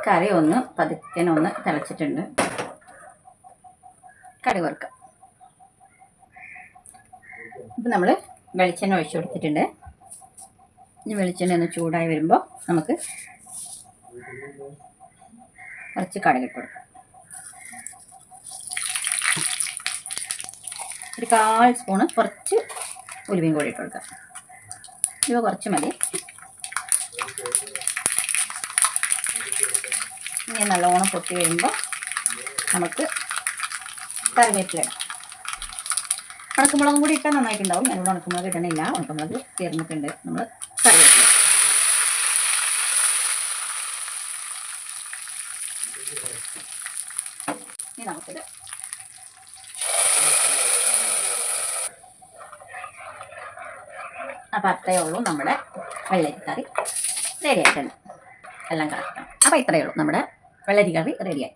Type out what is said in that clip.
കറി ഒന്ന് പതുക്കനൊന്ന് തിളച്ചിട്ടുണ്ട്. കടുക് വറുക്കാം. ഇപ്പം നമ്മൾ വെളിച്ചെണ്ണ ഒഴിച്ചു കൊടുത്തിട്ടുണ്ട്. ഇനി വെളിച്ചെണ്ണ ഒന്ന് ചൂടായി വരുമ്പോൾ നമുക്ക് കുറച്ച് കടുക് ഇട്ട് കൊടുക്കാം. ഒരു 1/4 സ്പൂണ് കുറച്ച് ഉലുവയും കൂടി ഇട്ട് കൊടുക്കാം. ഉലുവ കുറച്ച് മതി. ഇനി നല്ലോണം പൊട്ടി കഴിയുമ്പോൾ നമുക്ക് കറിവേപ്പില ഇടാം. ഉണക്കമുളകും കൂടി ഇട്ടാൽ നന്നായിട്ടുണ്ടാവും. ഞാനിവിടെ ഉണക്കമുളക് ഇടണില്ല, ഉണക്കമുളക് തീർന്നിട്ടുണ്ട്. നമ്മൾ കറിവേപ്പില ഇനി നമുക്കിത് അപ്പം അത്രയേ ഉള്ളൂ. നമ്മുടെ വെള്ളരിക്കറി റെഡി ആയിട്ടുണ്ട്. എല്ലാം കറക്റ്റാണ്. അപ്പോൾ ഇത്രയേ ഉള്ളൂ, നമ്മുടെ വെള്ളരിക്കറി റെഡിയായി.